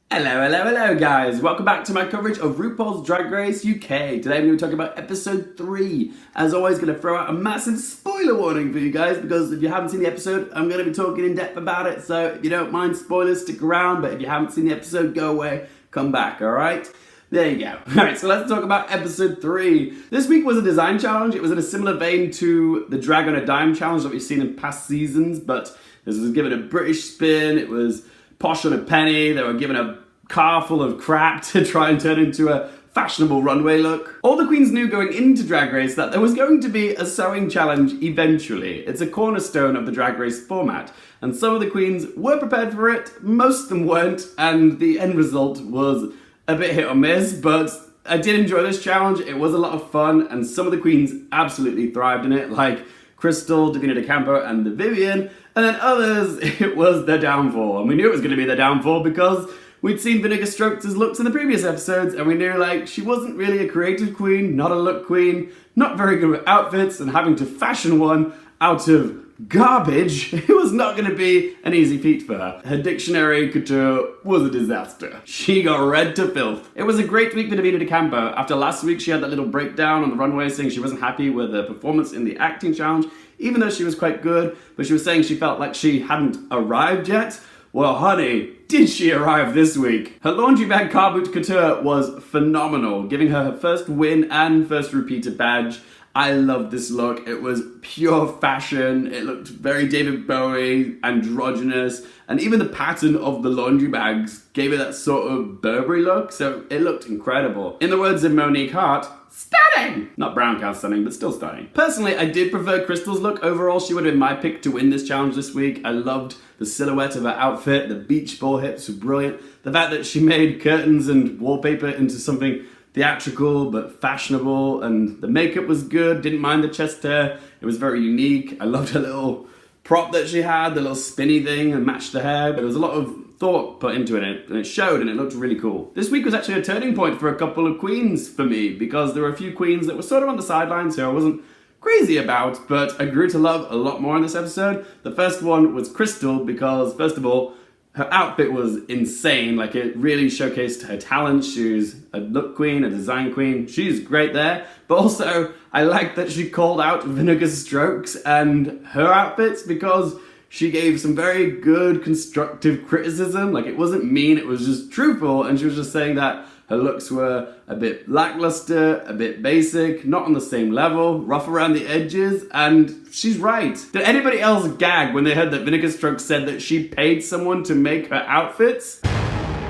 Hello guys, welcome back to my coverage of RuPaul's Drag Race UK. Today I'm going to be talking about episode 3. As always, going to throw out a massive spoiler warning for you guys because if you haven't seen the episode, I'm going to be talking in depth about it. So if you don't mind spoilers, stick around, but if you haven't seen the episode, go away, come back, alright? There you go. Alright, so let's talk about episode 3. This week was a design challenge. It was in a similar vein to the Drag on a Dime challenge that we've seen in past seasons, but this was given a British spin. It was Posh on a penny. They were given a car full of crap to try and turn into a fashionable runway look. All the queens knew going into Drag Race that there was going to be a sewing challenge eventually. It's a cornerstone of the Drag Race format, and some of the queens were prepared for it, most of them weren't, and the end result was a bit hit or miss, but I did enjoy this challenge. It was a lot of fun, and some of the queens absolutely thrived in it, like Crystal, Davina, DeCampo, and the Vivienne, and then others, it was their downfall. And we knew it was going to be their downfall because we'd seen Vinegar Strokes' looks in the previous episodes, and we knew, like, she wasn't really a creative queen, not a look queen, not very good with outfits, and having to fashion one out of garbage, it was not going to be an easy feat for her. Her dictionary couture was a disaster. She got read to filth. It was a great week for Davina DeCampo. After last week, she had that little breakdown on the runway saying she wasn't happy with her performance in the acting challenge, even though she was quite good, but she was saying she felt like she hadn't arrived yet. Well, honey, did she arrive this week? Her laundry bag carboot couture was phenomenal, giving her her first win and first repeated badge. I loved this look. It was pure fashion. It looked very David Bowie, androgynous, and even the pattern of the laundry bags gave it that sort of Burberry look, so it looked incredible. In the words of Monique Hart, stunning! Not brown cow stunning, but still stunning. Personally, I did prefer Crystal's look. Overall, she would have been my pick to win this challenge this week. I loved the silhouette of her outfit. The beach ball hips were brilliant. The fact that she made curtains and wallpaper into something theatrical but fashionable, and the makeup was good. Didn't mind the chest hair. It was very unique. I loved her little prop that she had, the little spinny thing, and matched the hair. There was a lot of thought put into it, and it showed, and it looked really cool. This week was actually a turning point for a couple of queens for me, because there were a few queens that were sort of on the sidelines who I wasn't crazy about, but I grew to love a lot more in this episode. The first one was Crystal, because first of all, her outfit was insane. Like, it really showcased her talent. She was a look queen, a design queen. She's great there. But also, I like that she called out Vinegar Strokes and her outfits because she gave some very good constructive criticism. Like, it wasn't mean, it was just truthful. And she was just saying that her looks were a bit lackluster, a bit basic, not on the same level, rough around the edges, and she's right. Did anybody else gag when they heard that Vinegar Strokes said that she paid someone to make her outfits?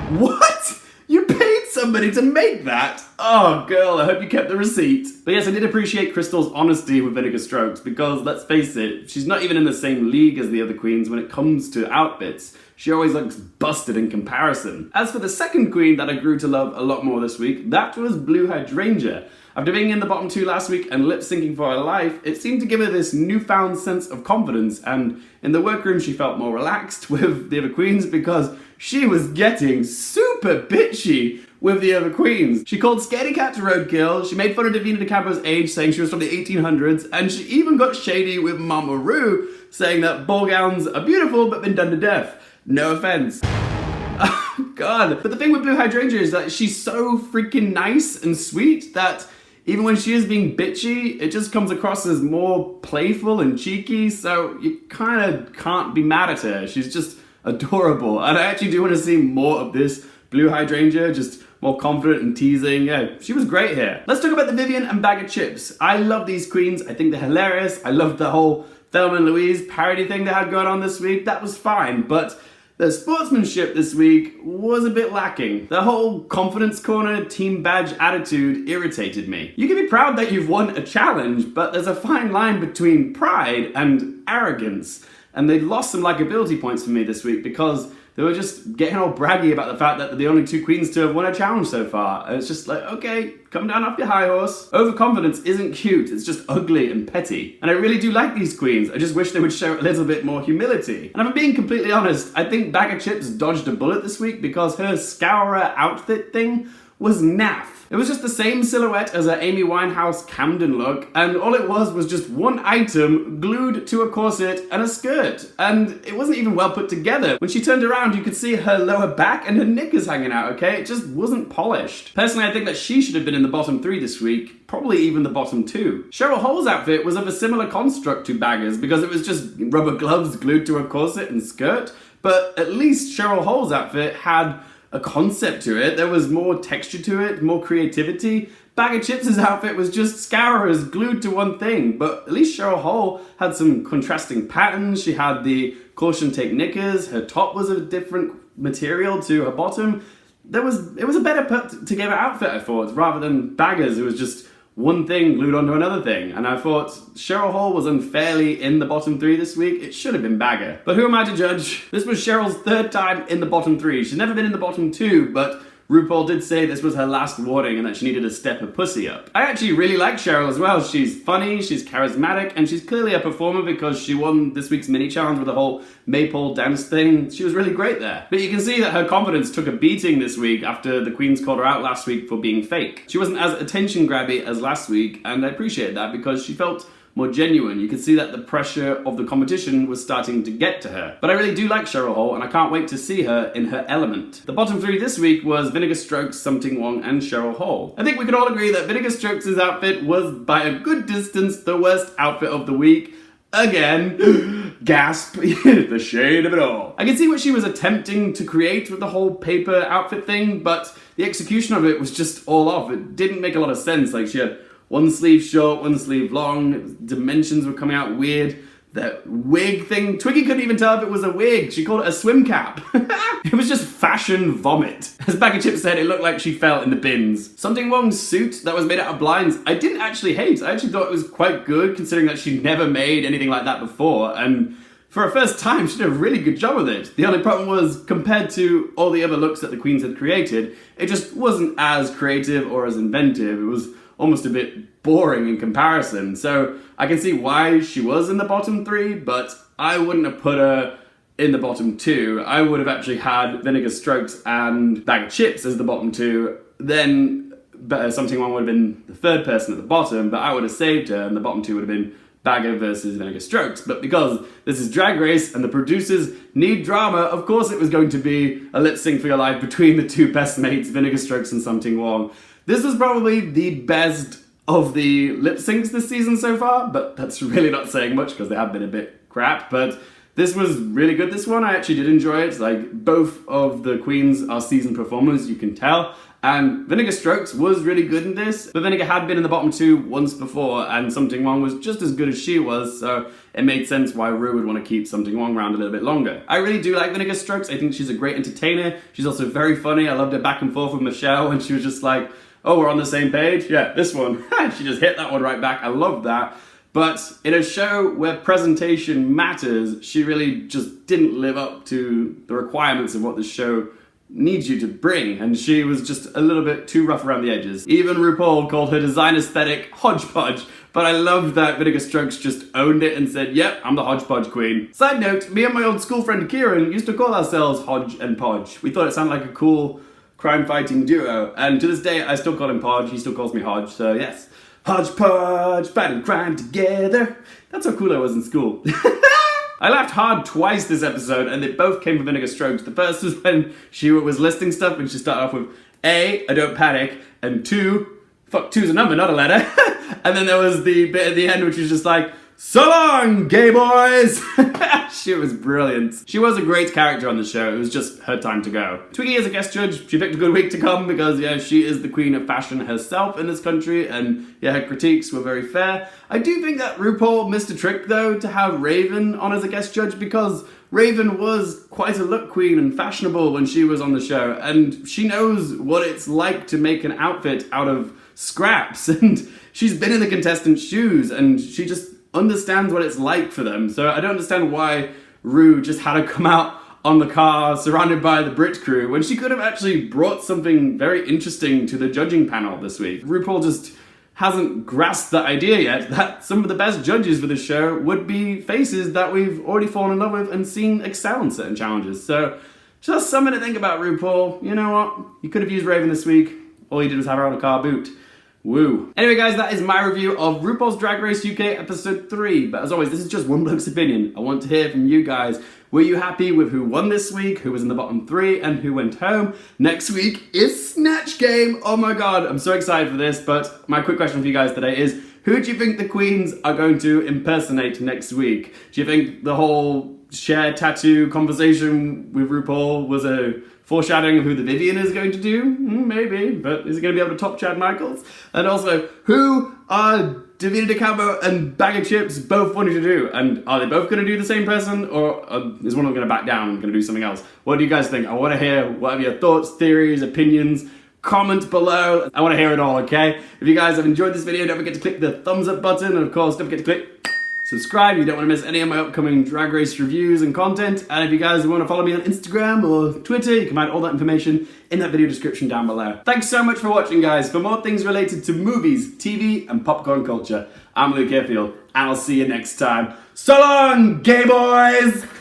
What? You paid somebody to make that? Oh, girl, I hope you kept the receipt. But yes, I did appreciate Crystal's honesty with Vinegar Strokes because, let's face it, she's not even in the same league as the other queens when it comes to outfits. She always looks busted in comparison. As for the second queen that I grew to love a lot more this week, that was Blue Hydrangea. After being in the bottom 2 last week and lip syncing for her life, it seemed to give her this newfound sense of confidence, and in the workroom she felt more relaxed with the other queens because she was getting super bitchy with the other queens. She called Scaredy Cat to roadkill, she made fun of Davina DeCampo's age, saying she was from the 1800s, and she even got shady with Mama Ru, saying that ball gowns are beautiful but been done to death. No offense. Oh, God. But the thing with Blue Hydrangea is that she's so freaking nice and sweet that even when she is being bitchy, it just comes across as more playful and cheeky, so you kind of can't be mad at her. She's just adorable. And I actually do want to see more of this Blue Hydrangea, just more confident and teasing. Yeah, she was great here. Let's talk about the Vivienne and Baga chips. I love these queens. I think they're hilarious. I love the whole Thelma and Louise parody thing they had going on this week. That was fine, but the sportsmanship this week was a bit lacking. The whole confidence corner team badge attitude irritated me. You can be proud that you've won a challenge, but there's a fine line between pride and arrogance. And they lost some likability points for me this week because they were just getting all braggy about the fact that they're the only 2 queens to have won a challenge so far. And it's just like, okay, come down off your high horse. Overconfidence isn't cute, it's just ugly and petty. And I really do like these queens, I just wish they would show a little bit more humility. And if I'm being completely honest, I think Baga Chips dodged a bullet this week because her scourer outfit thing was naff. It was just the same silhouette as her Amy Winehouse Camden look, and all it was just one item glued to a corset and a skirt. And it wasn't even well put together. When she turned around, you could see her lower back and her knickers hanging out, okay? It just wasn't polished. Personally, I think that she should have been in the bottom 3 this week, probably even the bottom 2. Cheryl Hole's outfit was of a similar construct to Baga's because it was just rubber gloves glued to a corset and skirt, but at least Cheryl Hole's outfit had a concept to it. There was more texture to it, more creativity. Baga Chips's outfit was just scourers glued to one thing, but at least Cheryl Hole had some contrasting patterns. She had the caution tape knickers, her top was a different material to her bottom. It was a better put together outfit, I thought, rather than Baga's. It was just one thing glued onto another thing, and I thought Cheryl Hole was unfairly in the bottom 3 this week. It should have been Baga. But who am I to judge? This was Cheryl's 3rd time in the bottom 3. She's never been in the bottom 2, but RuPaul did say this was her last warning and that she needed to step her pussy up. I actually really like Cheryl as well. She's funny, she's charismatic, and she's clearly a performer because she won this week's mini challenge with the whole maypole dance thing. She was really great there. But you can see that her confidence took a beating this week after the queens called her out last week for being fake. She wasn't as attention grabby as last week, and I appreciate that because she felt more genuine. You could see that the pressure of the competition was starting to get to her. But I really do like Cheryl Hole, and I can't wait to see her in her element. The bottom 3 this week was Vinegar Strokes, Ting Wong, and Cheryl Hole. I think we could all agree that Vinegar Strokes' outfit was by a good distance the worst outfit of the week. Again, gasp, the shade of it all. I can see what she was attempting to create with the whole paper outfit thing, but the execution of it was just all off. It didn't make a lot of sense. Like, she had one sleeve short, one sleeve long, dimensions were coming out weird. That wig thing, Twiggy couldn't even tell if it was a wig. She called it a swim cap. It was just fashion vomit. As Baga Chip said, it looked like she fell in the bins. Ting Wong's suit that was made out of blinds, I didn't actually hate. I actually thought it was quite good considering that she'd never made anything like that before. And for her first time, she did a really good job with it. The only problem was, compared to all the other looks that the queens had created, it just wasn't as creative or as inventive. It was almost a bit boring in comparison. So I can see why she was in the bottom 3, but I wouldn't have put her in the bottom 2. I would have actually had Vinegar Strokes and Baga Chips as the bottom 2. Then Ting Wong would have been the 3rd person at the bottom, but I would have saved her, and the bottom 2 would have been Baga versus Vinegar Strokes. But because this is Drag Race and the producers need drama, of course it was going to be a lip sync for your life between the 2 best mates, Vinegar Strokes and Ting Wong. This was probably the best of the lip syncs this season so far, but that's really not saying much because they have been a bit crap, but this was really good, this one. I actually did enjoy it. Like, both of the queens are seasoned performers, you can tell, and Vinegar Strokes was really good in this, but Vinegar had been in the bottom 2 once before, and Ting Wong was just as good as she was, so it made sense why Ru would want to keep Ting Wong around a little bit longer. I really do like Vinegar Strokes. I think she's a great entertainer. She's also very funny. I loved her back and forth with Michelle when she was just like, oh, we're on the same page? Yeah, this one. She just hit that one right back. I love that. But in a show where presentation matters, she really just didn't live up to the requirements of what the show needs you to bring, and she was just a little bit too rough around the edges. Even RuPaul called her design aesthetic hodgepodge, but I loved that Vinegar Strokes just owned it and said, yep, I'm the hodgepodge queen. Side note, me and my old school friend Kieran used to call ourselves Hodge and Podge. We thought it sounded like a cool crime-fighting duo, and to this day I still call him Podge, he still calls me Hodge, so yes. Hodgepodge, fighting crime together. That's how cool I was in school. I laughed hard twice this episode, and they both came from Vinegar Strokes. The first was when she was listing stuff, and she started off with A, I don't panic, and 2, fuck, 2's a number, not a letter. And then there was the bit at the end which was just like, so long, gay boys! She was brilliant. She was a great character on the show. It was just her time to go. Twiggy is a guest judge. She picked a good week to come because, yeah, she is the queen of fashion herself in this country, and yeah, her critiques were very fair. I do think that RuPaul missed a trick, though, to have Raven on as a guest judge, because Raven was quite a look queen and fashionable when she was on the show, and she knows what it's like to make an outfit out of scraps, and she's been in the contestants' shoes, and she just understands what it's like for them. So I don't understand why Ru just had to come out on the car surrounded by the Brit crew when she could have actually brought something very interesting to the judging panel this week. RuPaul just hasn't grasped the idea yet that some of the best judges for the show would be faces that we've already fallen in love with and seen excel in certain challenges. So just something to think about, RuPaul. You know what? You could have used Raven this week. all he did was have her on a car boot. Woo. Anyway guys, that is my review of RuPaul's Drag Race UK episode 3. But as always, this is just one bloke's opinion. I want to hear from you guys. Were you happy with who won this week, who was in the bottom 3, and who went home? Next week is Snatch Game. Oh my god, I'm so excited for this. But my quick question for you guys today is, who do you think the queens are going to impersonate next week? Do you think the whole share tattoo conversation with RuPaul was a foreshadowing of who the Vivienne is going to do? Maybe, but is it going to be able to top Chad Michaels? And also, who are Davina, DeCampo and Baga Chips both wanting to do? And are they both going to do the same person, or is one of them going to back down and going to do something else? What do you guys think? I want to hear whatever your thoughts, theories, opinions. Comment below. I want to hear it all, okay? If you guys have enjoyed this video, don't forget to click the thumbs up button, and of course, don't forget to click subscribe. You don't want to miss any of my upcoming Drag Race reviews and content. And if you guys want to follow me on Instagram or Twitter, you can find all that information in that video description down below. Thanks so much for watching, guys. For more things related to movies, TV, and popcorn culture, I'm Luke Airfield, and I'll see you next time. So long, gay boys!